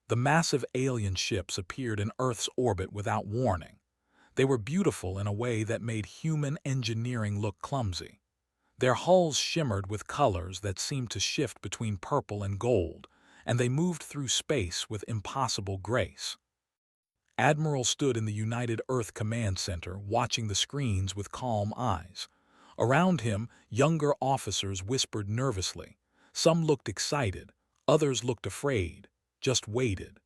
The massive alien ships appeared in Earth's orbit without warning. They were beautiful in a way that made human engineering look clumsy. Their hulls shimmered with colors that seemed to shift between purple and gold, and they moved through space with impossible grace. Admiral stood in the United Earth Command Center, watching the screens with calm eyes. Around him, younger officers whispered nervously. Some looked excited, others looked afraid, just waited.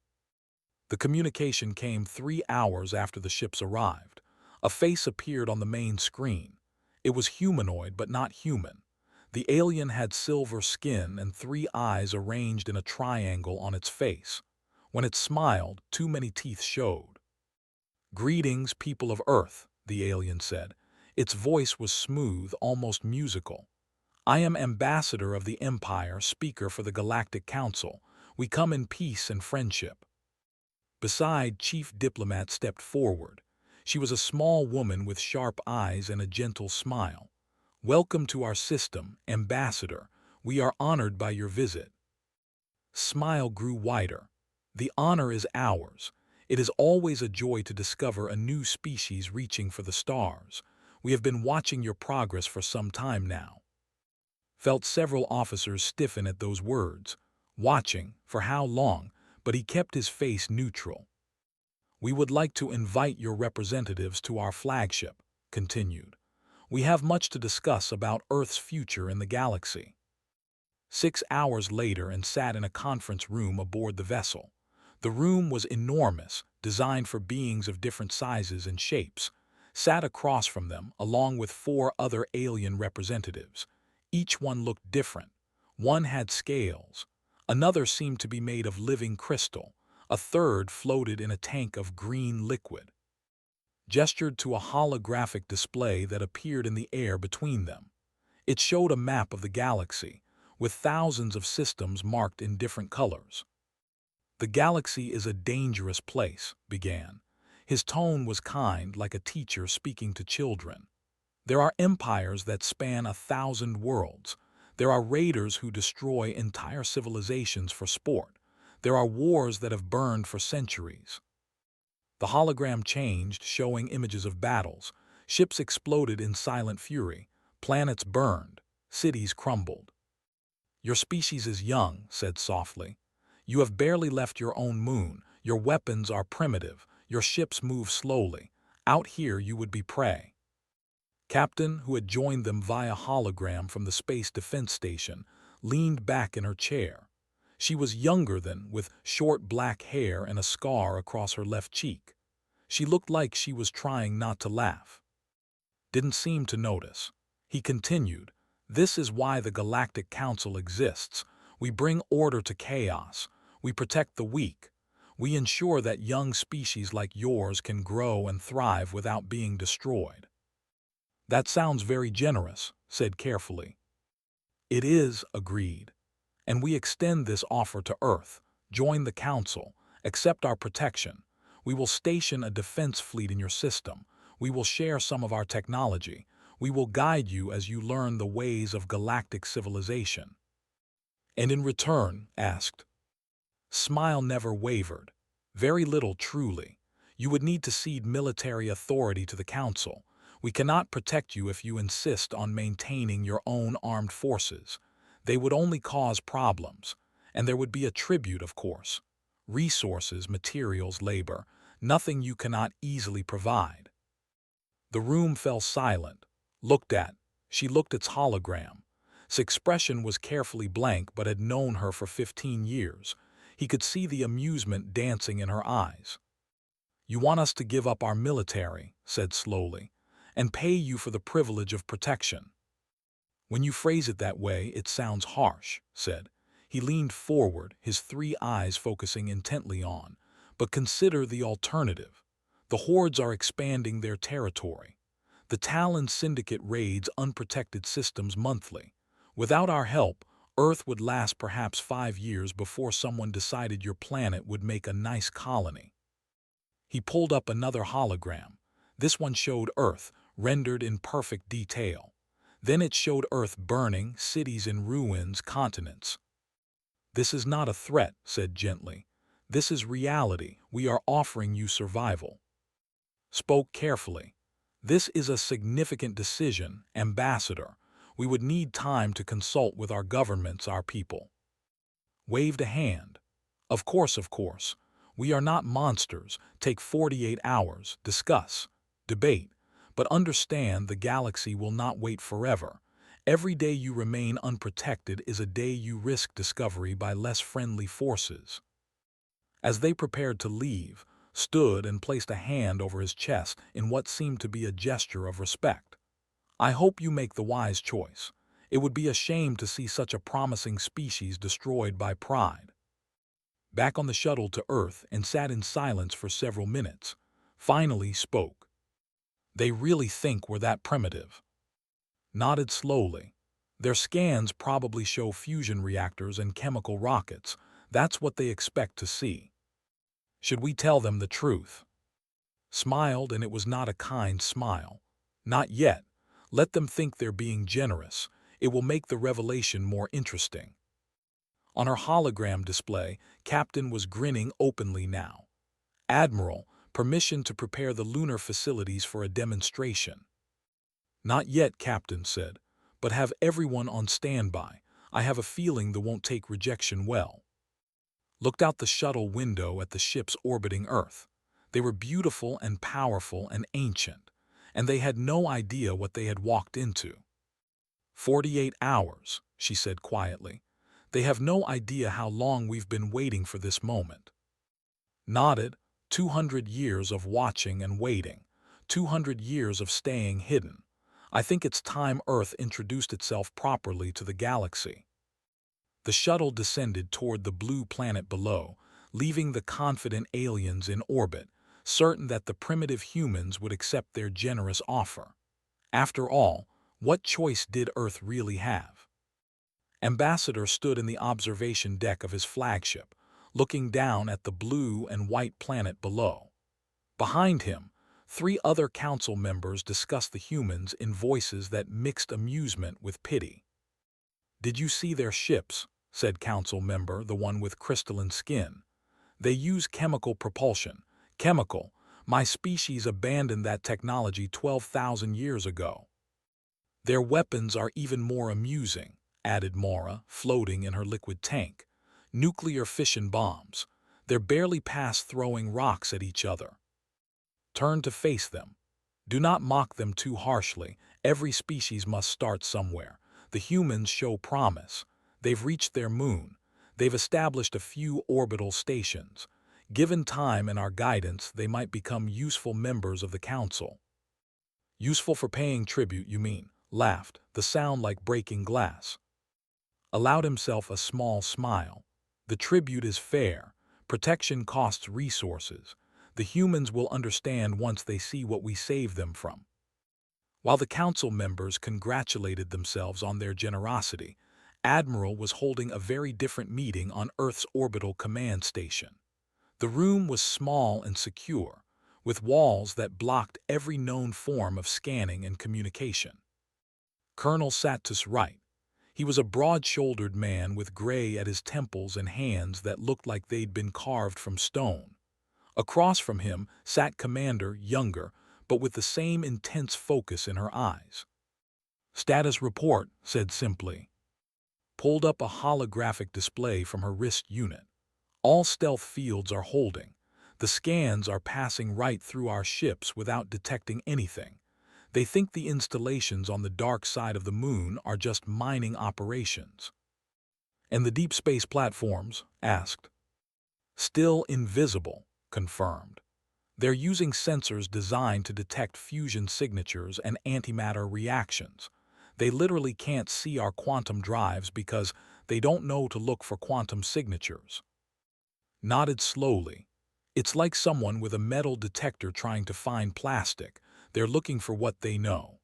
The communication came 3 hours after the ships arrived. A face appeared on the main screen. It was humanoid but not human. The alien had silver skin and 3 eyes arranged in a triangle on its face. When it smiled, too many teeth showed. "Greetings, people of Earth," the alien said. Its voice was smooth, almost musical. "I am Ambassador of the Empire, speaker for the Galactic Council. We come in peace and friendship." Beside, Chief Diplomat stepped forward. She was a small woman with sharp eyes and a gentle smile. "Welcome to our system, Ambassador. We are honored by your visit." Smile grew wider. "The honor is ours. It is always a joy to discover a new species reaching for the stars. We have been watching your progress for some time now." Felt several officers stiffen at those words. Watching, for how long? But he kept his face neutral. "We would like to invite your representatives to our flagship," continued. "We have much to discuss about Earth's future in the galaxy." 6 hours later and sat in a conference room aboard the vessel. The room was enormous, designed for beings of different sizes and shapes. Sat across from them, along with 4 other alien representatives. Each one looked different. One had scales. Another seemed to be made of living crystal. A third floated in a tank of green liquid. Gestured to a holographic display that appeared in the air between them. It showed a map of the galaxy, with thousands of systems marked in different colors. "The galaxy is a dangerous place," began. His tone was kind, like a teacher speaking to children. "There are empires that span 1,000 worlds. There are raiders who destroy entire civilizations for sport. There are wars that have burned for centuries." The hologram changed, showing images of battles. Ships exploded in silent fury. Planets burned. Cities crumbled. "Your species is young," said softly. "You have barely left your own moon. Your weapons are primitive. Your ships move slowly. Out here you would be prey." Captain, who had joined them via hologram from the Space Defense Station, leaned back in her chair. She was younger than, with short black hair and a scar across her left cheek. She looked like she was trying not to laugh. Didn't seem to notice. He continued, "This is why the Galactic Council exists. We bring order to chaos. We protect the weak. We ensure that young species like yours can grow and thrive without being destroyed." "That sounds very generous," said carefully. "It is," agreed. "And we extend this offer to Earth. Join the Council. Accept our protection. We will station a defense fleet in your system. We will share some of our technology. We will guide you as you learn the ways of galactic civilization." "And in return?" asked. Smile never wavered. "Very little, truly. You would need to cede military authority to the Council. We cannot protect you if you insist on maintaining your own armed forces. They would only cause problems. And there would be a tribute, of course. Resources, materials, labor, nothing you cannot easily provide." The room fell silent. Looked at. She looked at its hologram. Its expression was carefully blank but had known her for 15 years. He could see the amusement dancing in her eyes. "You want us to give up our military," said slowly, "and pay you for the privilege of protection." "When you phrase it that way, it sounds harsh," said. He leaned forward, his 3 eyes focusing intently on. "But consider the alternative. The hordes are expanding their territory. The Talon Syndicate raids unprotected systems monthly. Without our help, Earth would last perhaps 5 years before someone decided your planet would make a nice colony." He pulled up another hologram. This one showed Earth, rendered in perfect detail. Then it showed Earth burning, cities in ruins, continents. "This is not a threat," said gently. This is reality. We are offering you survival. Spoke carefully. This is a significant decision, Ambassador. We would need time to consult with our governments, our people. Waved a hand. Of course, of course. We are not monsters. Take 48 hours, discuss, debate, but understand the galaxy will not wait forever. Every day you remain unprotected is a day you risk discovery by less friendly forces. As they prepared to leave, stood and placed a hand over his chest in what seemed to be a gesture of respect. I hope you make the wise choice. It would be a shame to see such a promising species destroyed by pride. Back on the shuttle to Earth and sat in silence for several minutes. Finally spoke. They really think we're that primitive. Nodded slowly. Their scans probably show fusion reactors and chemical rockets. That's what they expect to see. Should we tell them the truth? Smiled, and it was not a kind smile. Not yet. Let them think they're being generous. It will make the revelation more interesting. On her hologram display, Captain was grinning openly now. Admiral, permission to prepare the lunar facilities for a demonstration. Not yet, Captain said, but have everyone on standby. I have a feeling they won't take rejection well. Looked out the shuttle window at the ships orbiting Earth. They were beautiful and powerful and ancient, and they had no idea what they had walked into. 48 hours, she said quietly. They have no idea how long we've been waiting for this moment. Nodded. 200 years of watching and waiting. 200 years of staying hidden. I think it's time Earth introduced itself properly to the galaxy. The shuttle descended toward the blue planet below, leaving the confident aliens in orbit, certain that the primitive humans would accept their generous offer. After all, what choice did Earth really have? Ambassador stood in the observation deck of his flagship, looking down at the blue and white planet below. Behind him, 3 other council members discussed the humans in voices that mixed amusement with pity. Did you see their ships? Said council member, the one with crystalline skin. They use chemical propulsion. Chemical. My species abandoned that technology 12,000 years ago. Their weapons are even more amusing, added Mora, floating in her liquid tank. Nuclear fission bombs. They're barely past throwing rocks at each other. Turn to face them. Do not mock them too harshly. Every species must start somewhere. The humans show promise. They've reached their moon. They've established a few orbital stations. Given time and our guidance, they might become useful members of the council. Useful for paying tribute, you mean? Laughed, the sound like breaking glass. Allowed himself a small smile. The tribute is fair. Protection costs resources. The humans will understand once they see what we save them from. While the council members congratulated themselves on their generosity, Admiral was holding a very different meeting on Earth's orbital command station. The room was small and secure, with walls that blocked every known form of scanning and communication. Colonel sat to his right. He was a broad-shouldered man with gray at his temples and hands that looked like they'd been carved from stone. Across from him sat Commander, younger, but with the same intense focus in her eyes. Status report, said simply. Pulled up a holographic display from her wrist unit. All stealth fields are holding. The scans are passing right through our ships without detecting anything. They think the installations on the dark side of the moon are just mining operations. And the deep space platforms? Asked. Still invisible, confirmed. They're using sensors designed to detect fusion signatures and antimatter reactions. They literally can't see our quantum drives because they don't know to look for quantum signatures. Nodded slowly. It's like someone with a metal detector trying to find plastic. They're looking for what they know.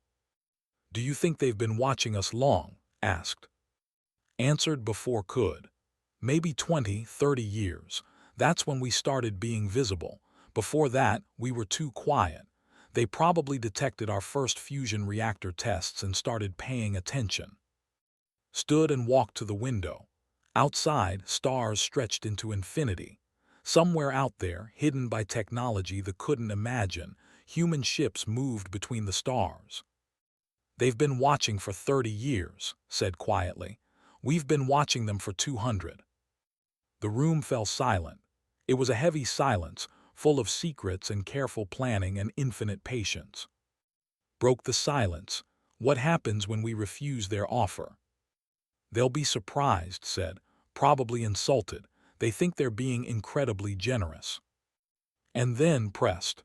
Do you think they've been watching us long? Asked. Answered before could. Maybe 20, 30 years. That's when we started being visible. Before that, we were too quiet. They probably detected our first fusion reactor tests and started paying attention. Stood and walked to the window. Outside, stars stretched into infinity. Somewhere out there, hidden by technology they couldn't imagine, human ships moved between the stars. "They've been watching for 30 years," said quietly. "We've been watching them for 200. The room fell silent. It was a heavy silence, full of secrets and careful planning and infinite patience. Broke the silence. "What happens when we refuse their offer?" "They'll be surprised," said, "probably insulted. They think they're being incredibly generous." "And then," pressed,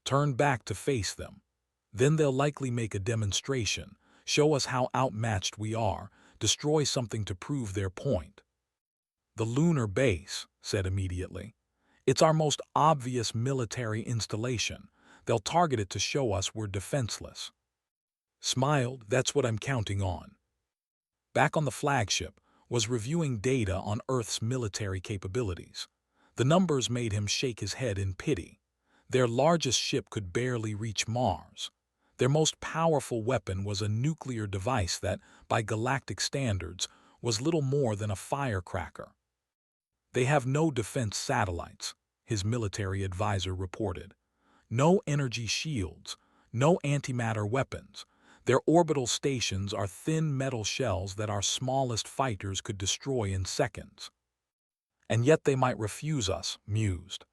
"turn back to face them. Then they'll likely make a demonstration, show us how outmatched we are, destroy something to prove their point." "The lunar base," said immediately. "It's our most obvious military installation. They'll target it to show us we're defenseless." Smiled. "That's what I'm counting on." Back on the flagship, was reviewing data on Earth's military capabilities. The numbers made him shake his head in pity. Their largest ship could barely reach Mars. Their most powerful weapon was a nuclear device that, by galactic standards, was little more than a firecracker. "They have no defense satellites," his military advisor reported. "No energy shields, no antimatter weapons. Their orbital stations are thin metal shells that our smallest fighters could destroy in seconds." "And yet they might refuse us," mused.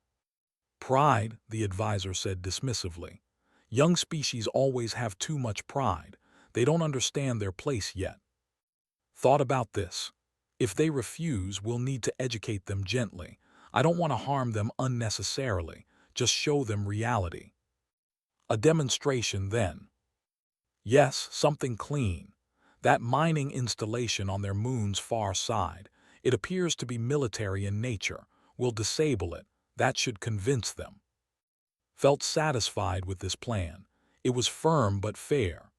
"Pride," the advisor said dismissively. "Young species always have too much pride. They don't understand their place yet." "Thought about this. If they refuse, we'll need to educate them gently. I don't want to harm them unnecessarily, just show them reality." "A demonstration, then?" "Yes, something clean. That mining installation on their moon's far side, it appears to be military in nature. We'll disable it. That should convince them." Felt satisfied with this plan. It was firm but fair.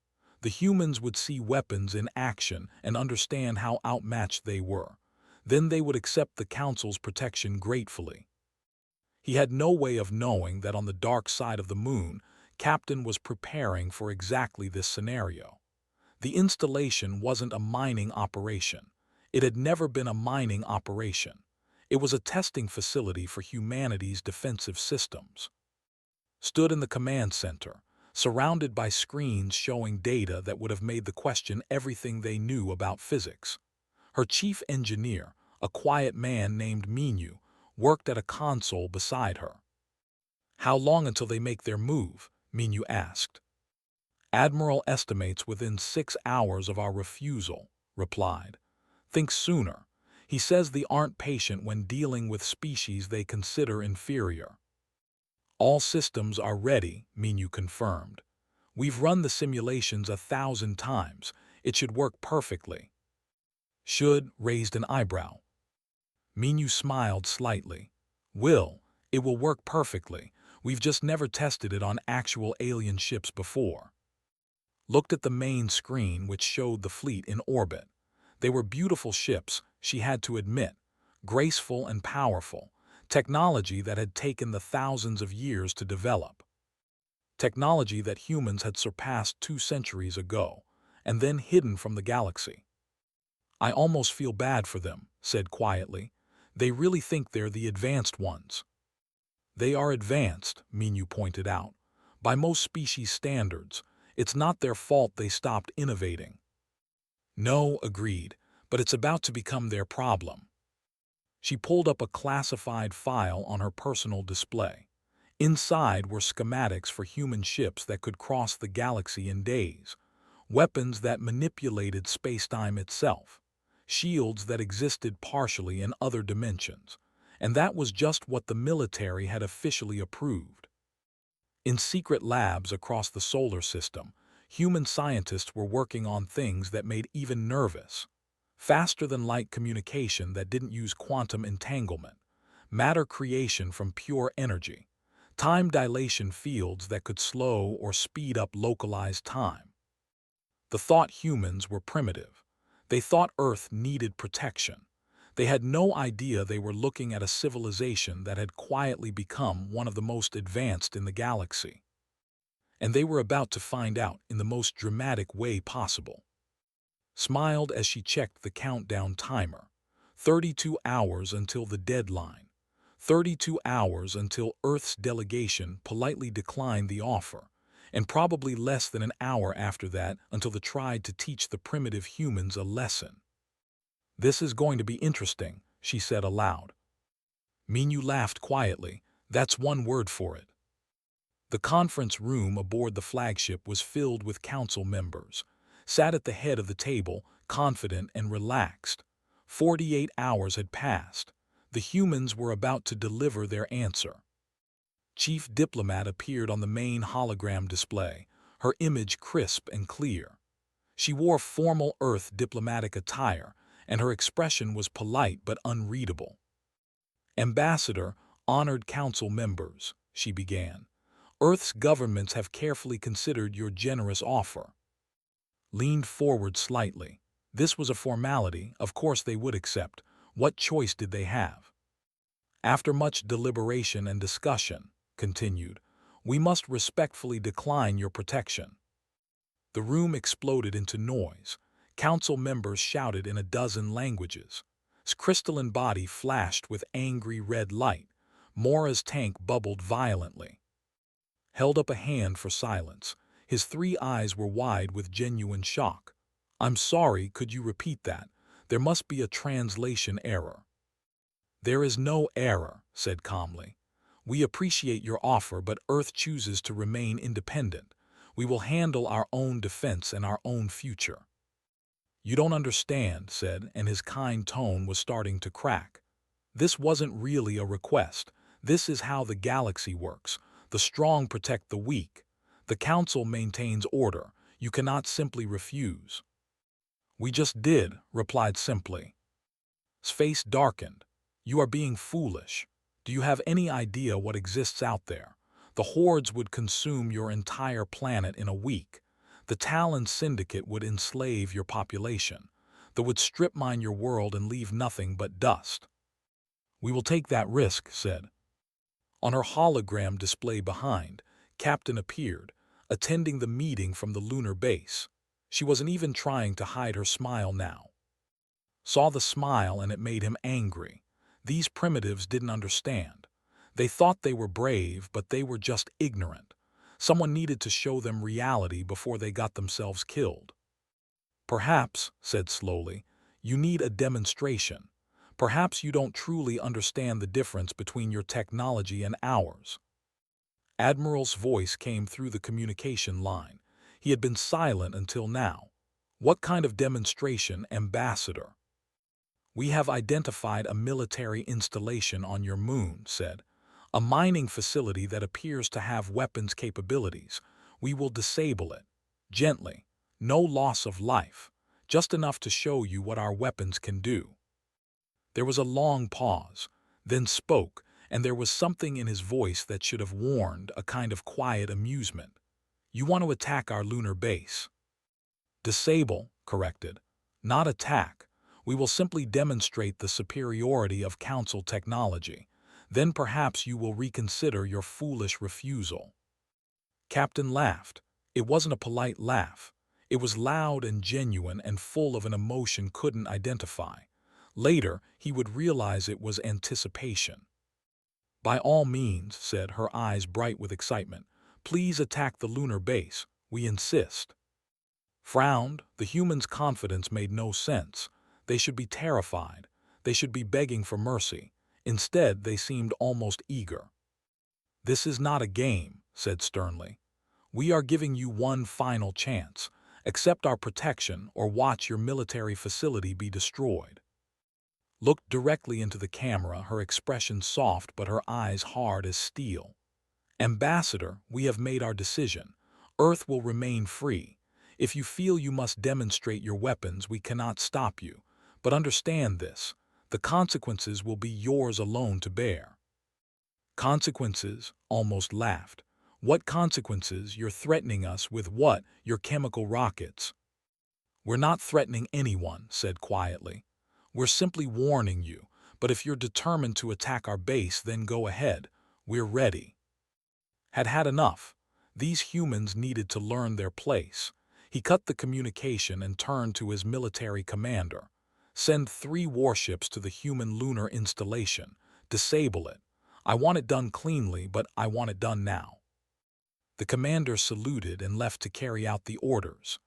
The humans would see weapons in action and understand how outmatched they were. Then they would accept the Council's protection gratefully. He had no way of knowing that on the dark side of the moon, Captain was preparing for exactly this scenario. The installation wasn't a mining operation. It had never been a mining operation. It was a testing facility for humanity's defensive systems. Stood in the command center, surrounded by screens showing data that would have made the question everything they knew about physics. Her chief engineer, a quiet man named Minyu, worked at a console beside her. "How long until they make their move?" Minyu asked. "Admiral estimates within 6 hours of our refusal," replied. "Think sooner. He says they aren't patient when dealing with species they consider inferior." "All systems are ready," Minyu confirmed. "We've run the simulations 1,000 times. It should work perfectly." "Should" raised an eyebrow. Minyu smiled slightly. It will work perfectly. We've just never tested it on actual alien ships before." Looked at the main screen which showed the fleet in orbit. They were beautiful ships, she had to admit, graceful and powerful, technology that had taken the thousands of years to develop. Technology that humans had surpassed 2 centuries ago, and then hidden from the galaxy. "I almost feel bad for them," said quietly. "They really think they're the advanced ones." "They are advanced," Minyu pointed out. "By most species standards, it's not their fault they stopped innovating." "No," agreed, "but it's about to become their problem." She pulled up a classified file on her personal display. Inside were schematics for human ships that could cross the galaxy in days, weapons that manipulated spacetime itself, shields that existed partially in other dimensions, and that was just what the military had officially approved. In secret labs across the solar system, human scientists were working on things that made even nervous. Faster-than-light communication that didn't use quantum entanglement, matter creation from pure energy, time dilation fields that could slow or speed up localized time. The thought humans were primitive. They thought Earth needed protection. They had no idea they were looking at a civilization that had quietly become one of the most advanced in the galaxy. And they were about to find out in the most dramatic way possible. Smiled as she checked the countdown timer. 32 hours until the deadline. 32 hours until Earth's delegation politely declined the offer, and probably less than an hour after that until they tried to teach the primitive humans a lesson. "This is going to be interesting," she said aloud. Minu laughed quietly. "That's one word for it." The conference room aboard the flagship was filled with council members, sat at the head of the table, confident and relaxed. 48 hours had passed. The humans were about to deliver their answer. Chief Diplomat appeared on the main hologram display, her image crisp and clear. She wore formal Earth diplomatic attire, and her expression was polite but unreadable. "Ambassador, honored council members," she began. "Earth's governments have carefully considered your generous offer." Leaned forward slightly. This was a formality, of course they would accept. What choice did they have? "After much deliberation and discussion," continued, "we must respectfully decline your protection." The room exploded into noise. Council members shouted in a dozen languages. His crystalline body flashed with angry red light. Mora's tank bubbled violently. Held up a hand for silence. His 3 eyes were wide with genuine shock. "I'm sorry, could you repeat that? There must be a translation error." "There is no error," said calmly. "We appreciate your offer, but Earth chooses to remain independent. We will handle our own defense and our own future." "You don't understand," said, and his kind tone was starting to crack. "This wasn't really a request. This is how the galaxy works. The strong protect the weak. The Council maintains order. You cannot simply refuse." "We just did," replied simply. His face darkened. "You are being foolish. Do you have any idea what exists out there? The hordes would consume your entire planet in a week. The Talon Syndicate would enslave your population. They would strip mine your world and leave nothing but dust." "We will take that risk," said. On her hologram display behind, Captain appeared, attending the meeting from the lunar base. She wasn't even trying to hide her smile now. Saw the smile and it made him angry. These primitives didn't understand. They thought they were brave, but they were just ignorant. Someone needed to show them reality before they got themselves killed. "Perhaps," said slowly, "you need a demonstration. Perhaps you don't truly understand the difference between your technology and ours." Admiral's voice came through the communication line. He had been silent until now. "What kind of demonstration, Ambassador?" "We have identified a military installation on your moon," said. "A mining facility that appears to have weapons capabilities. We will disable it. Gently. No loss of life. Just enough to show you what our weapons can do." There was a long pause, then spoke, and there was something in his voice that should have warned, a kind of quiet amusement. "You want to attack our lunar base." "Disable," corrected. "Not attack. We will simply demonstrate the superiority of Council technology. Then perhaps you will reconsider your foolish refusal." Captain laughed. It wasn't a polite laugh. It was loud and genuine and full of an emotion couldn't identify. Later, he would realize it was anticipation. "By all means," said, her eyes bright with excitement. "Please attack the lunar base. We insist." Frowned. The humans' confidence made no sense. They should be terrified. They should be begging for mercy. Instead, they seemed almost eager. "This is not a game," said sternly. "We are giving you one final chance. Accept our protection or watch your military facility be destroyed." Looked directly into the camera, her expression soft but her eyes hard as steel. "Ambassador, we have made our decision. Earth will remain free. If you feel you must demonstrate your weapons, we cannot stop you. But understand this, the consequences will be yours alone to bear." "Consequences?" Almost laughed. "What consequences? You're threatening us with what? Your chemical rockets?" "We're not threatening anyone," said quietly. "We're simply warning you, but if you're determined to attack our base, then go ahead. We're ready." Had enough. These humans needed to learn their place. He cut the communication and turned to his military commander. "Send 3 warships to the human lunar installation. Disable it. I want it done cleanly, but I want it done now." The commander saluted and left to carry out the orders.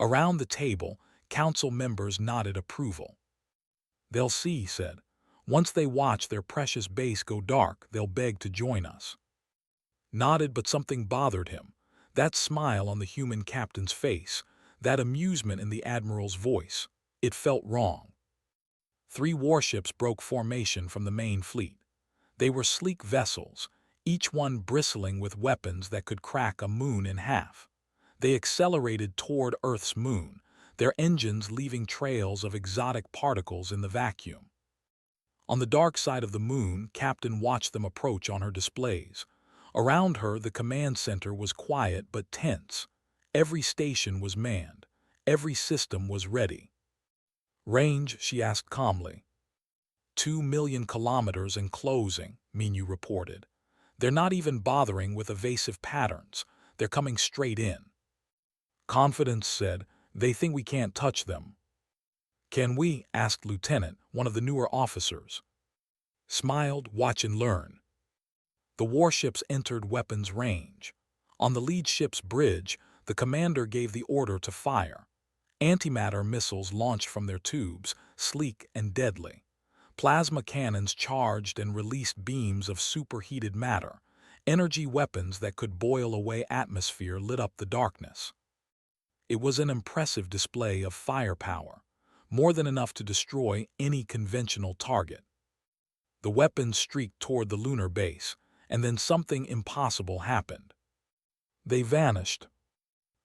Around the table, council members nodded approval. "They'll see," he said. "Once they watch their precious base go dark, they'll beg to join us." Nodded, but something bothered him. That smile on the human captain's face, that amusement in the admiral's voice. It felt wrong. 3 warships broke formation from the main fleet. They were sleek vessels, each one bristling with weapons that could crack a moon in half. They accelerated toward Earth's moon, their engines leaving trails of exotic particles in the vacuum. On the dark side of the moon, Captain watched them approach on her displays. Around her, the command center was quiet but tense. Every station was manned. Every system was ready. "Range?" she asked calmly. 2 million kilometers and closing," Minu reported. "They're not even bothering with evasive patterns. They're coming straight in." Confidence said, "They think we can't touch them." "Can we?" asked Lieutenant, one of the newer officers. Smiled, "Watch and learn." The warships entered weapons range. On the lead ship's bridge, the commander gave the order to fire. Antimatter missiles launched from their tubes, sleek and deadly. Plasma cannons charged and released beams of superheated matter. Energy weapons that could boil away atmosphere lit up the darkness. It was an impressive display of firepower, more than enough to destroy any conventional target. The weapons streaked toward the lunar base, and then something impossible happened. They vanished.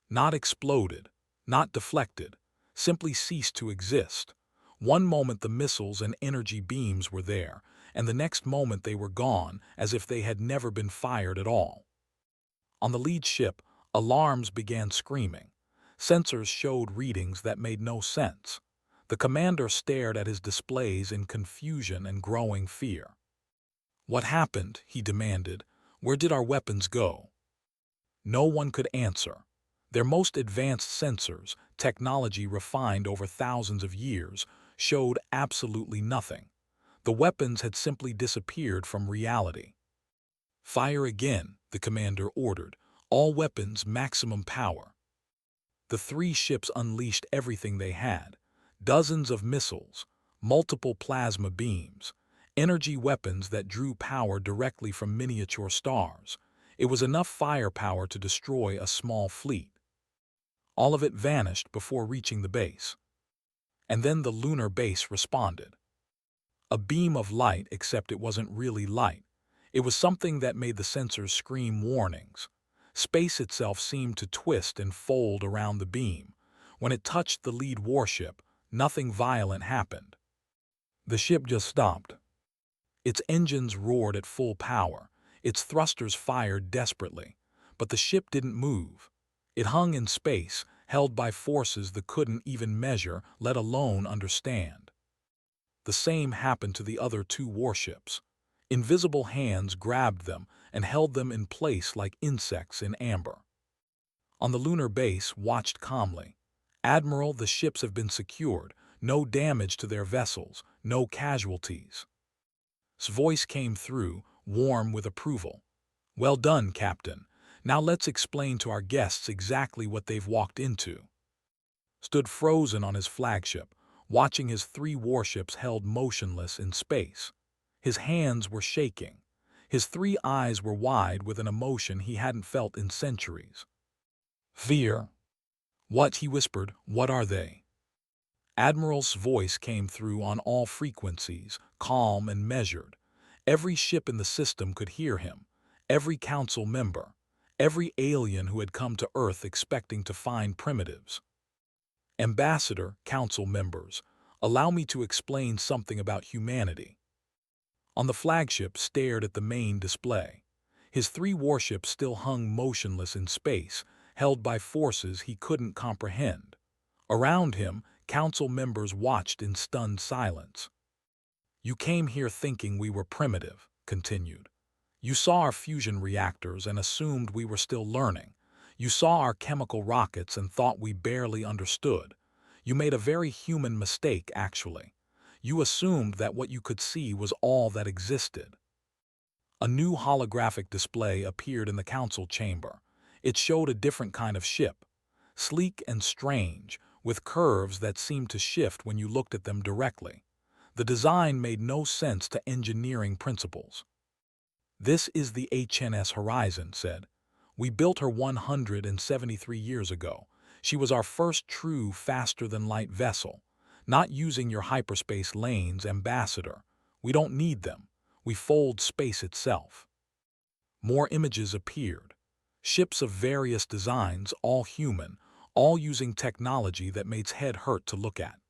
Not exploded, not deflected, simply ceased to exist. One moment the missiles and energy beams were there, and the next moment they were gone, as if they had never been fired at all. On the lead ship, alarms began screaming. Sensors showed readings that made no sense. The commander stared at his displays in confusion and growing fear. "What happened?" he demanded. "Where did our weapons go?" No one could answer. Their most advanced sensors, technology refined over thousands of years, showed absolutely nothing. The weapons had simply disappeared from reality. "Fire again," the commander ordered. "All weapons, maximum power." The 3 ships unleashed everything they had. Dozens of missiles, multiple plasma beams, energy weapons that drew power directly from miniature stars. It was enough firepower to destroy a small fleet. All of it vanished before reaching the base. And then the lunar base responded. A beam of light, except it wasn't really light. It was something that made the sensors scream warnings. Space itself seemed to twist and fold around the beam. When it touched the lead warship, nothing violent happened. The ship just stopped. Its engines roared at full power. Its thrusters fired desperately. But the ship didn't move. It hung in space, held by forces that couldn't even measure, let alone understand. The same happened to the other 2 warships. Invisible hands grabbed them and held them in place like insects in amber. On the lunar base, watched calmly. "Admiral, the ships have been secured. No damage to their vessels, no casualties." His voice came through, warm with approval. "Well done, Captain. Now let's explain to our guests exactly what they've walked into." Stood frozen on his flagship, watching his 3 warships held motionless in space. His hands were shaking. His 3 eyes were wide with an emotion he hadn't felt in centuries. "Fear." "What?" he whispered. "What are they?" Admiral's voice came through on all frequencies, calm and measured. Every ship in the system could hear him. Every council member. Every alien who had come to Earth expecting to find primitives. "Ambassador, council members, allow me to explain something about humanity." On the flagship stared at the main display. His 3 warships still hung motionless in space, held by forces he couldn't comprehend. Around him, council members watched in stunned silence. "You came here thinking we were primitive," continued. "You saw our fusion reactors and assumed we were still learning. You saw our chemical rockets and thought we barely understood. You made a very human mistake, actually. You assumed that what you could see was all that existed." A new holographic display appeared in the council chamber. It showed a different kind of ship, sleek and strange, with curves that seemed to shift when you looked at them directly. The design made no sense to engineering principles. "This is the HNS Horizon," said. "We built her 173 years ago. She was our first true faster-than-light vessel. Not using your hyperspace lanes, Ambassador. We don't need them. We fold space itself." More images appeared. Ships of various designs, all human, all using technology that made head hurt to look at.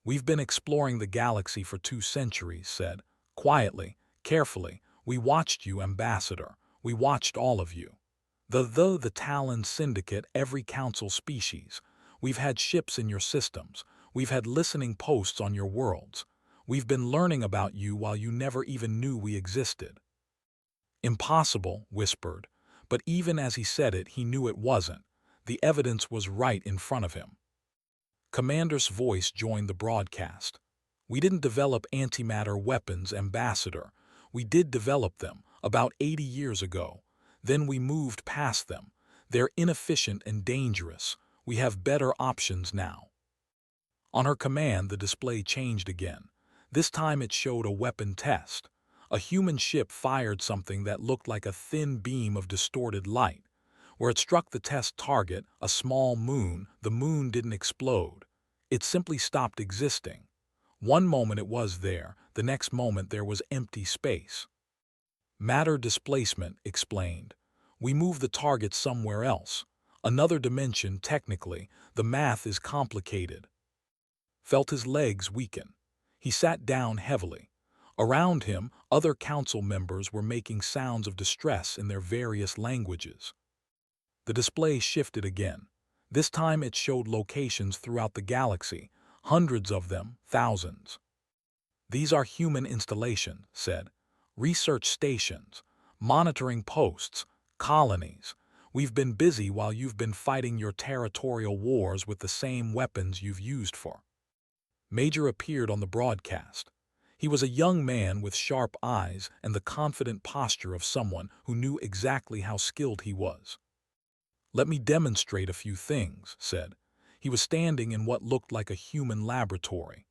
"We've been exploring the galaxy for 2 centuries," said. "Quietly, carefully, we watched you, Ambassador. We watched all of you. The Talon Syndicate, every council species. We've had ships in your systems. We've had listening posts on your worlds. We've been learning about you while you never even knew we existed." "Impossible," whispered. But even as he said it, he knew it wasn't. The evidence was right in front of him. Commander's voice joined the broadcast. "We didn't develop antimatter weapons, Ambassador. We did develop them, about 80 years ago. Then we moved past them. They're inefficient and dangerous. We have better options now." On her command, the display changed again. This time it showed a weapon test. A human ship fired something that looked like a thin beam of distorted light. Where it struck the test target, a small moon, the moon didn't explode. It simply stopped existing. One moment it was there, the next moment there was empty space. "Matter displacement," explained. "We move the target somewhere else. Another dimension, technically. The math is complicated." Felt his legs weaken. He sat down heavily. Around him, other council members were making sounds of distress in their various languages. The display shifted again. This time it showed locations throughout the galaxy, hundreds of them, thousands. "These are human installations," said. "Research stations, monitoring posts, colonies. We've been busy while you've been fighting your territorial wars with the same weapons you've used for." Major appeared on the broadcast. He was a young man with sharp eyes and the confident posture of someone who knew exactly how skilled he was. "Let me demonstrate a few things," said. He was standing in what looked like a human laboratory.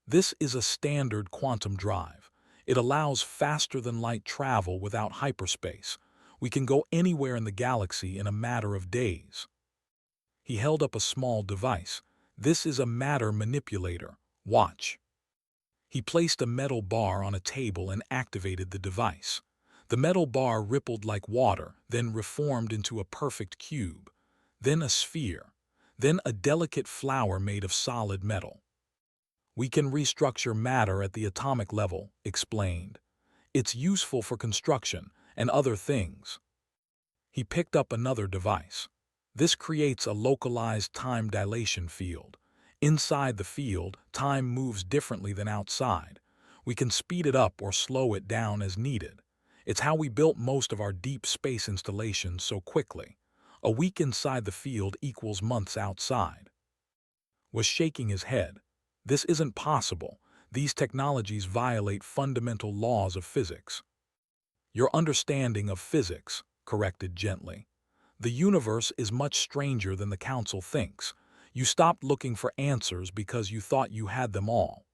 "This is a standard quantum drive. It allows faster-than-light travel without hyperspace. We can go anywhere in the galaxy in a matter of days." He held up a small device. "This is a matter manipulator. Watch." He placed a metal bar on a table and activated the device. The metal bar rippled like water, then reformed into a perfect cube, then a sphere, then a delicate flower made of solid metal. "We can restructure matter at the atomic level," explained. "It's useful for construction and other things." He picked up another device. "This creates a localized time dilation field. Inside the field, time moves differently than outside. We can speed it up or slow it down as needed. It's how we built most of our deep space installations so quickly. A week inside the field equals months outside." Was shaking his head. "This isn't possible. These technologies violate fundamental laws of physics." "Your understanding of physics," corrected gently. "The universe is much stranger than the council thinks. You stopped looking for answers because you thought you had them all."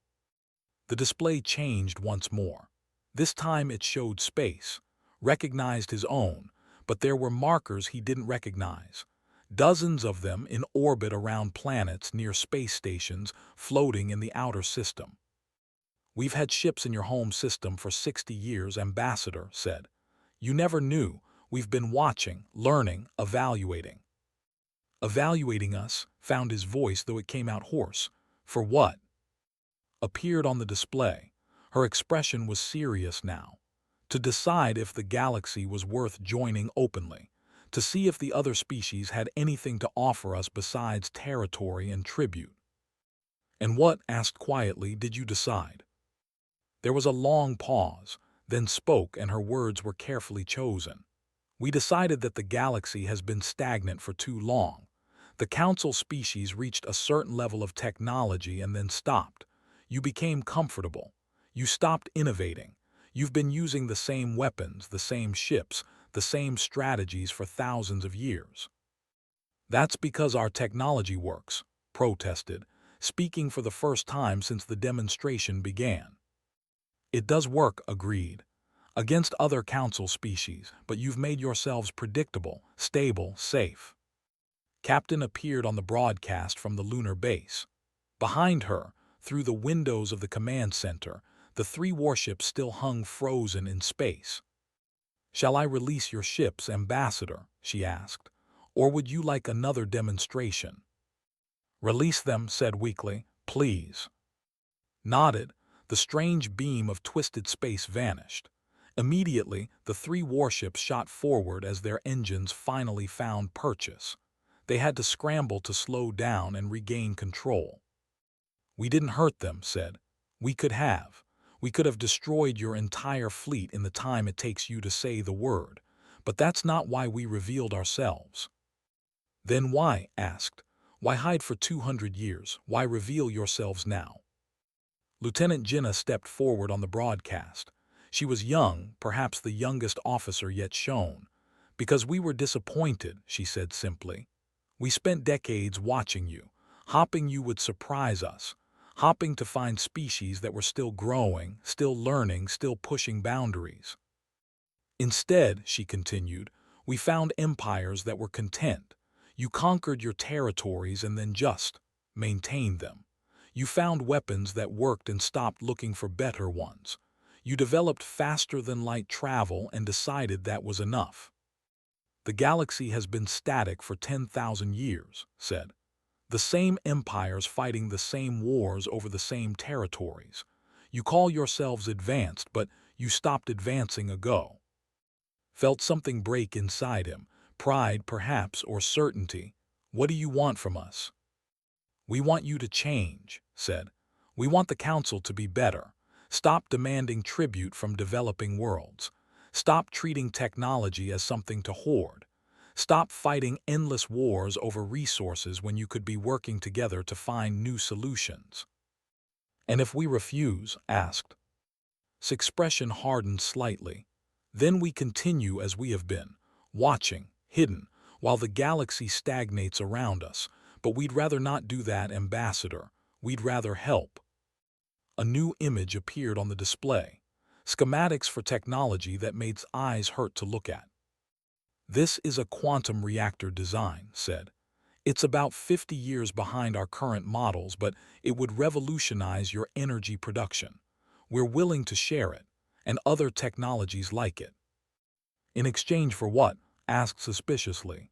The display changed once more. This time it showed space, recognized his own, but there were markers he didn't recognize. Dozens of them in orbit around planets near space stations floating in the outer system. "We've had ships in your home system for 60 years, Ambassador," said. "You never knew. We've been watching, learning, evaluating." "Evaluating us," found his voice, though it came out hoarse. "For what?" Appeared on the display. Her expression was serious now. "To decide if the galaxy was worth joining openly. To see if the other species had anything to offer us besides territory and tribute." "And what," asked quietly, "did you decide?" There was a long pause, then spoke, and her words were carefully chosen. "We decided that the galaxy has been stagnant for too long. The council species reached a certain level of technology and then stopped. You became comfortable. You stopped innovating. You've been using the same weapons, the same ships, the same strategies for thousands of years. That's because our technology works, protested, speaking for the first time since the demonstration began. It does work, agreed, against other council species, but you've made yourselves predictable, stable, safe. Captain appeared on the broadcast from the lunar base. Behind her, through the windows of the command center, the three warships still hung frozen in space. "Shall I release your ships, Ambassador?" she asked. "Or would you like another demonstration?" "Release them," said weakly. "Please." Nodded, the strange beam of twisted space vanished. Immediately, the three warships shot forward as their engines finally found purchase. They had to scramble to slow down and regain control. "We didn't hurt them," said. "We could have. We could have destroyed your entire fleet in the time it takes you to say the word. But that's not why we revealed ourselves." "Then why?" asked. "Why hide for 200 years? Why reveal yourselves now?" Lieutenant Jinnah stepped forward on the broadcast. She was young, perhaps the youngest officer yet shown. "Because we were disappointed," she said simply. "We spent decades watching you, hoping you would surprise us, hoping to find species that were still growing, still learning, still pushing boundaries. Instead," she continued, "we found empires that were content. You conquered your territories and then just maintained them. You found weapons that worked and stopped looking for better ones. You developed faster-than-light travel and decided that was enough. The galaxy has been static for 10,000 years," said. "The same empires fighting the same wars over the same territories. You call yourselves advanced, but you stopped advancing ago." Felt something break inside him, pride perhaps, or certainty. "What do you want from us?" "We want you to change," said. "We want the Council to be better. Stop demanding tribute from developing worlds. Stop treating technology as something to hoard. Stop fighting endless wars over resources when you could be working together to find new solutions." "And if we refuse?" asked. His expression hardened slightly. "Then we continue as we have been, watching, hidden, while the galaxy stagnates around us. But we'd rather not do that, Ambassador. We'd rather help." A new image appeared on the display. Schematics for technology that made eyes hurt to look at. "This is a quantum reactor design," said. "It's about 50 years behind our current models, but it would revolutionize your energy production. We're willing to share it, and other technologies like it." "In exchange for what?" asked suspiciously.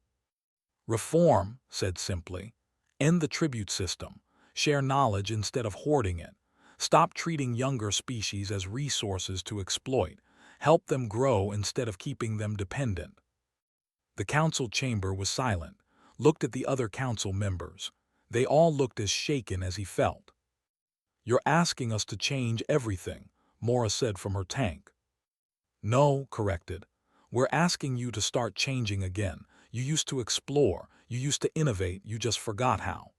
"Reform," said simply. "End the tribute system. Share knowledge instead of hoarding it. Stop treating younger species as resources to exploit. Help them grow instead of keeping them dependent." The council chamber was silent, looked at the other council members. They all looked as shaken as he felt. "You're asking us to change everything," Mora said from her tank. "No," corrected. "We're asking you to start changing again. You used to explore, you used to innovate, you just forgot how."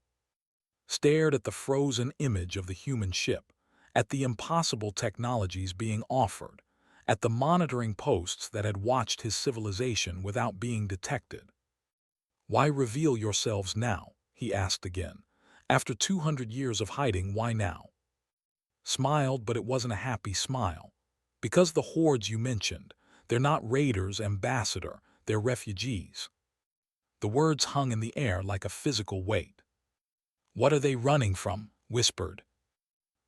Stared at the frozen image of the human ship, at the impossible technologies being offered, at the monitoring posts that had watched his civilization without being detected. "Why reveal yourselves now?" he asked again. "After 200 years of hiding, why now?" Smiled, but it wasn't a happy smile. "Because the hordes you mentioned, they're not raiders, Ambassador, they're refugees." The words hung in the air like a physical weight. "What are they running from?" whispered.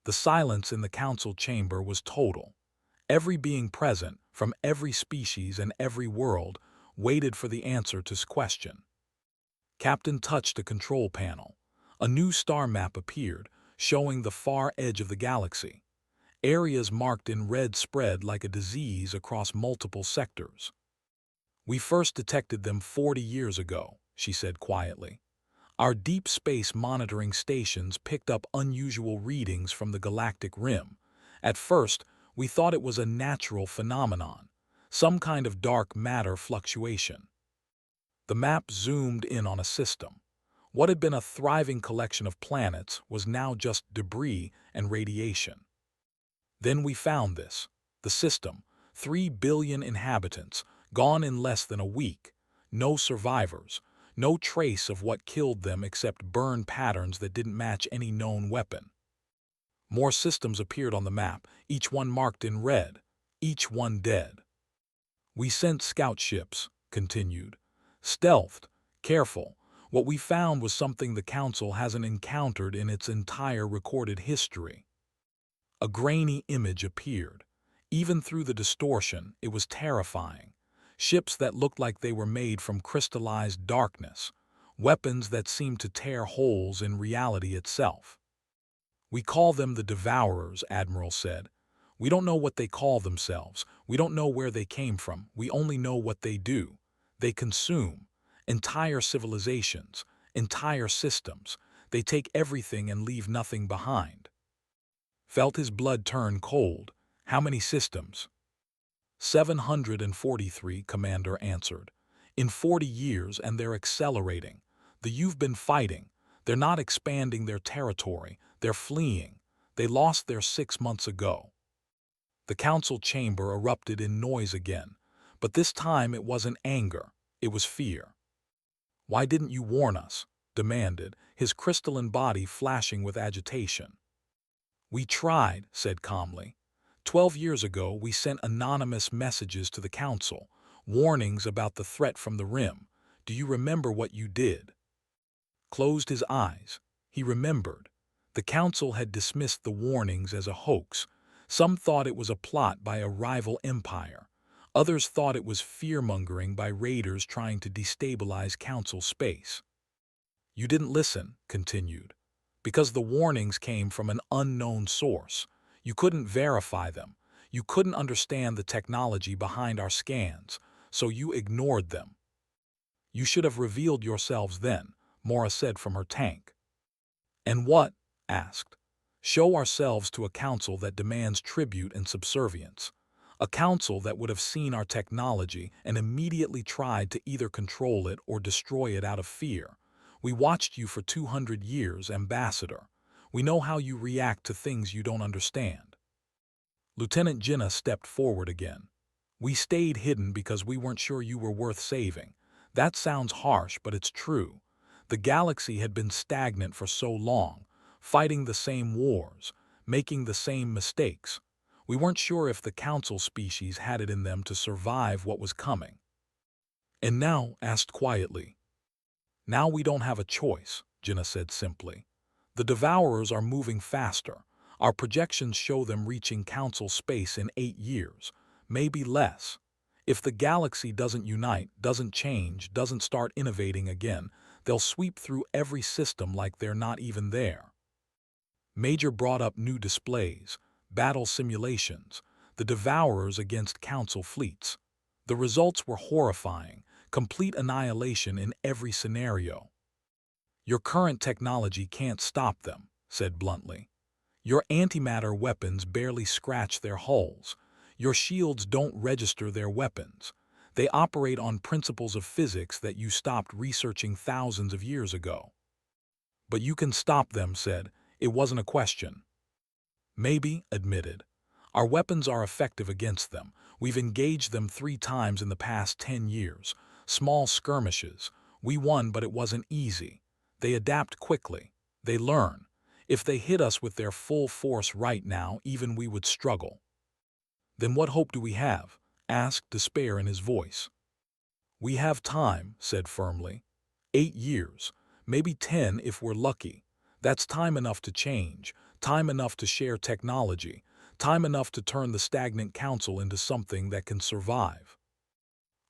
The silence in the council chamber was total. Every being present, from every species and every world, waited for the answer to his question. Captain touched a control panel. A new star map appeared, showing the far edge of the galaxy. Areas marked in red spread like a disease across multiple sectors. "We first detected them 40 years ago," she said quietly. "Our deep space monitoring stations picked up unusual readings from the galactic rim. At first, we thought it was a natural phenomenon, some kind of dark matter fluctuation." The map zoomed in on a system. What had been a thriving collection of planets was now just debris and radiation. "Then we found this," The system, 3 billion inhabitants, gone in less than a week. No survivors, no trace of what killed them except burn patterns that didn't match any known weapon. More systems appeared on the map, each one marked in red, each one dead. We sent scout ships, continued. Stealthed, careful. What we found was something the Council hasn't encountered in its entire recorded history. A grainy image appeared. Even through the distortion, it was terrifying. Ships that looked like they were made from crystallized darkness. Weapons that seemed to tear holes in reality itself. We call them the Devourers, Admiral said. We don't know what they call themselves. We don't know where they came from. We only know what they do. They consume entire civilizations, entire systems. They take everything and leave nothing behind. Felt his blood turn cold. How many systems? 743, Commander answered. In 40 years, and they're accelerating. You've been fighting. They're not expanding their territory. They're fleeing. They lost theirs 6 months ago. The council chamber erupted in noise again, but this time it wasn't anger, it was fear. Why didn't you warn us? Demanded, his crystalline body flashing with agitation. We tried, said calmly. 12 years ago we sent anonymous messages to the council, warnings about the threat from the Rim. Do you remember what you did? Closed his eyes. He remembered. The council had dismissed the warnings as a hoax. Some thought it was a plot by a rival empire. Others thought it was fear-mongering by raiders trying to destabilize council space. You didn't listen, continued, because the warnings came from an unknown source. You couldn't verify them. You couldn't understand the technology behind our scans, so you ignored them. You should have revealed yourselves then, Mora said from her tank. And what? Asked. Show ourselves to a council that demands tribute and subservience. A council that would have seen our technology and immediately tried to either control it or destroy it out of fear. We watched you for 200 years, Ambassador. We know how you react to things you don't understand. Lieutenant Jinnah stepped forward again. We stayed hidden because we weren't sure you were worth saving. That sounds harsh, but it's true. The galaxy had been stagnant for so long, fighting the same wars, making the same mistakes. We weren't sure if the council species had it in them to survive what was coming. And now, asked quietly. Now we don't have a choice, Jinnah said simply. The Devourers are moving faster. Our projections show them reaching council space in 8 years, maybe less. If the galaxy doesn't unite, doesn't change, doesn't start innovating again, they'll sweep through every system like they're not even there. Major brought up new displays, battle simulations, the Devourers against council fleets. The results were horrifying, complete annihilation in every scenario. Your current technology can't stop them, said bluntly. Your antimatter weapons barely scratch their hulls. Your shields don't register their weapons. They operate on principles of physics that you stopped researching thousands of years ago. But you can stop them, said. It wasn't a question. Maybe, admitted. Our weapons are effective against them. We've engaged them 3 times in the past 10 years. Small skirmishes. We won, but it wasn't easy. They adapt quickly. They learn. If they hit us with their full force right now, even we would struggle. Then what hope do we have? Asked despair in his voice. We have time, said firmly. 8 years. Maybe 10 if we're lucky. That's time enough to change, time enough to share technology, time enough to turn the stagnant council into something that can survive.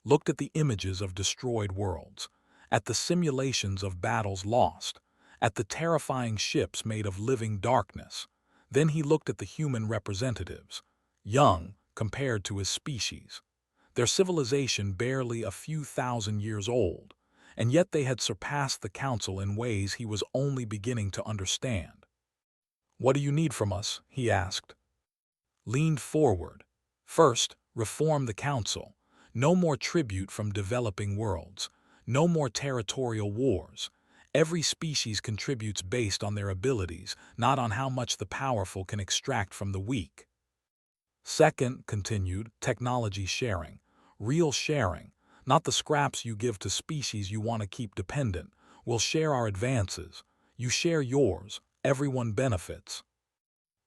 Looked at the images of destroyed worlds, at the simulations of battles lost, at the terrifying ships made of living darkness. Then he looked at the human representatives, young compared to his species. Their civilization barely a few thousand years old, and yet they had surpassed the council in ways he was only beginning to understand. What do you need from us? He asked. Leaned forward. First, reform the council. No more tribute from developing worlds. No more territorial wars. Every species contributes based on their abilities, not on how much the powerful can extract from the weak. Second, continued, technology sharing. Real sharing, not the scraps you give to species you want to keep dependent. We'll share our advances. You share yours. Everyone benefits.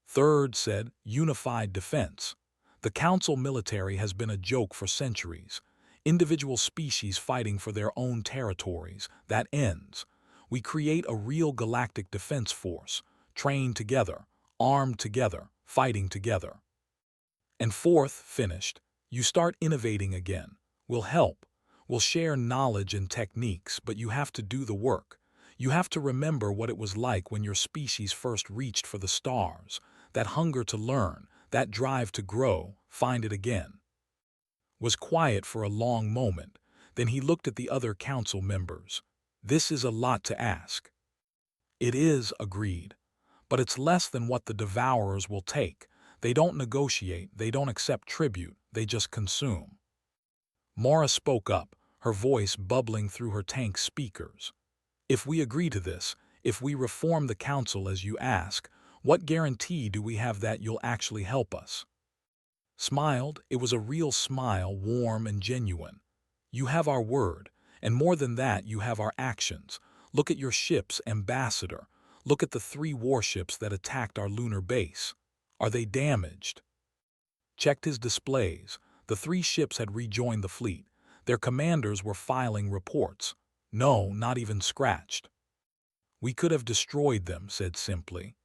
Third, said, unified defense. The Council military has been a joke for centuries. Individual species fighting for their own territories. That ends. We create a real galactic defense force, trained together, armed together, fighting together. And fourth, finished, you start innovating again. We'll help. We'll share knowledge and techniques, but you have to do the work. You have to remember what it was like when your species first reached for the stars. That hunger to learn, that drive to grow, find it again. Was quiet for a long moment. Then he looked at the other council members. This is a lot to ask. It is, agreed. But it's less than what the devourers will take. They don't negotiate, they don't accept tribute, they just consume. Mara spoke up, her voice bubbling through her tank speakers. If we agree to this, if we reform the council as you ask, what guarantee do we have that you'll actually help us? Smiled, it was a real smile, warm and genuine. You have our word, and more than that, you have our actions. Look at your ships, Ambassador. Look at the 3 warships that attacked our lunar base. Are they damaged? Checked his displays. The 3 ships had rejoined the fleet. Their commanders were filing reports. No, not even scratched. We could have destroyed them, said simply.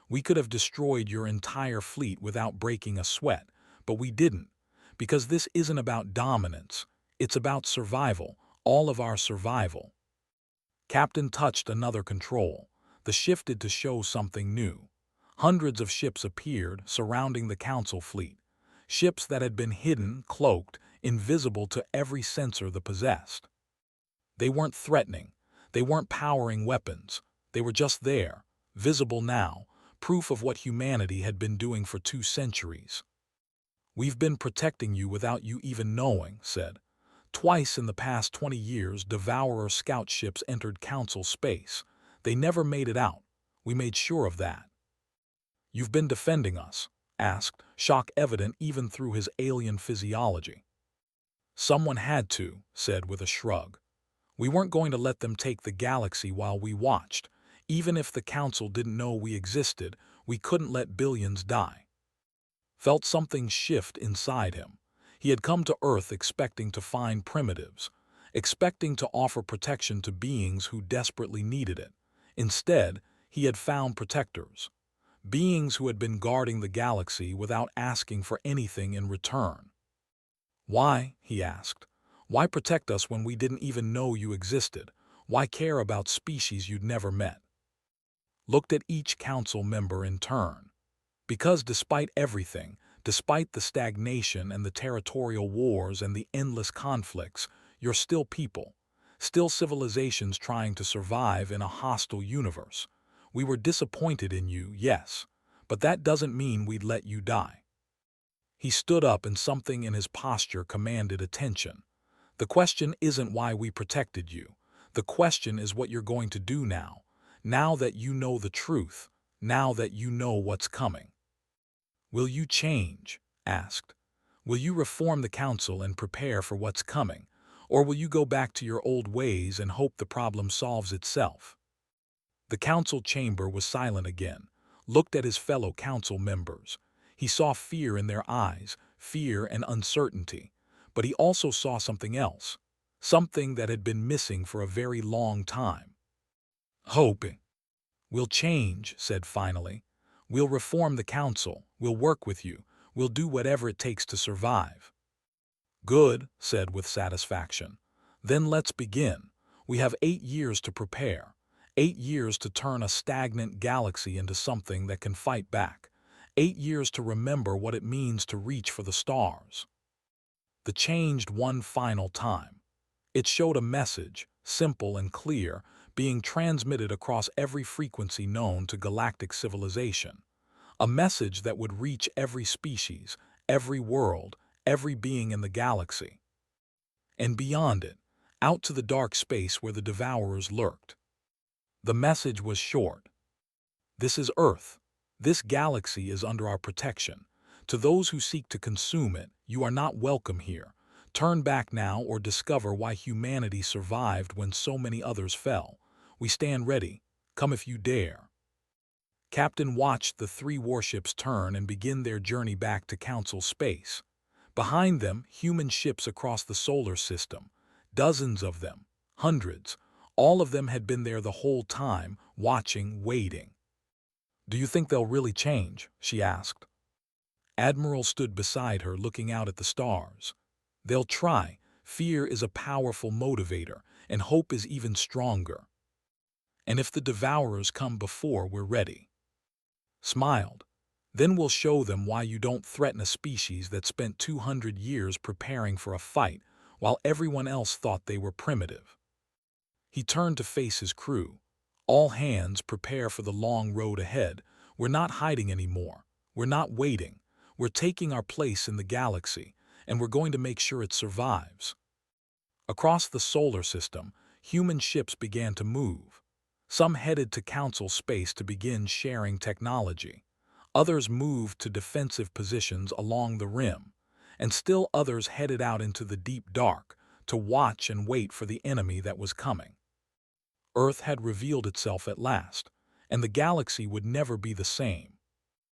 We could have destroyed your entire fleet without breaking a sweat, but we didn't, because this isn't about dominance. It's about survival, all of our survival. Captain touched another control. The shifted to show something new. Hundreds of ships appeared, surrounding the council fleet. Ships that had been hidden, cloaked, invisible to every sensor they possessed. They weren't threatening. They weren't powering weapons. They were just there, visible now, proof of what humanity had been doing for 2 centuries. We've been protecting you without you even knowing, said. Twice in the past 20 years, Devourer scout ships entered Council space. They never made it out. We made sure of that. You've been defending us? Asked, shock evident even through his alien physiology. Someone had to, said with a shrug. We weren't going to let them take the galaxy while we watched. Even if the Council didn't know we existed, we couldn't let billions die. Felt something shift inside him. He had come to Earth expecting to find primitives, expecting to offer protection to beings who desperately needed it. Instead, he had found protectors, beings who had been guarding the galaxy without asking for anything in return. Why, he asked, why protect us when we didn't even know you existed? Why care about species you'd never met? Looked at each council member in turn. Because despite everything, despite the stagnation and the territorial wars and the endless conflicts, you're still people, still civilizations trying to survive in a hostile universe. We were disappointed in you, yes, but that doesn't mean we'd let you die. He stood up and something in his posture commanded attention. The question isn't why we protected you. The question is what you're going to do now. Now that you know the truth, now that you know what's coming. Will you change? Asked. Will you reform the council and prepare for what's coming? Or will you go back to your old ways and hope the problem solves itself? The council chamber was silent again, looked at his fellow council members. He saw fear in their eyes, fear and uncertainty. But he also saw something else, something that had been missing for a very long time. Hoping. We'll change, said finally. We'll reform the council, we'll work with you, we'll do whatever it takes to survive. Good, said with satisfaction. Then let's begin. We have 8 years to prepare. 8 years to turn a stagnant galaxy into something that can fight back. 8 years to remember what it means to reach for the stars. The changed one final time. It showed a message, simple and clear, being transmitted across every frequency known to galactic civilization. A message that would reach every species, every world, every being in the galaxy. And beyond it, out to the dark space where the devourers lurked. The message was short. This is Earth. This galaxy is under our protection. To those who seek to consume it, you are not welcome here. Turn back now or discover why humanity survived when so many others fell. We stand ready. Come if you dare. Captain watched the three warships turn and begin their journey back to Council space. Behind them, human ships across the solar system. Dozens of them. Hundreds. All of them had been there the whole time, watching, waiting. "Do you think they'll really change?" she asked. Admiral stood beside her, looking out at the stars. "They'll try. Fear is a powerful motivator, and hope is even stronger. And if the Devourers come before we're ready." Smiled. "Then we'll show them why you don't threaten a species that spent 200 years preparing for a fight, while everyone else thought they were primitive." He turned to face his crew. "All hands, prepare for the long road ahead. We're not hiding anymore. We're not waiting. We're taking our place in the galaxy, and we're going to make sure it survives." Across the solar system, human ships began to move. Some headed to Council space to begin sharing technology. Others moved to defensive positions along the rim, and still others headed out into the deep dark to watch and wait for the enemy that was coming. Earth had revealed itself at last, and the galaxy would never be the same.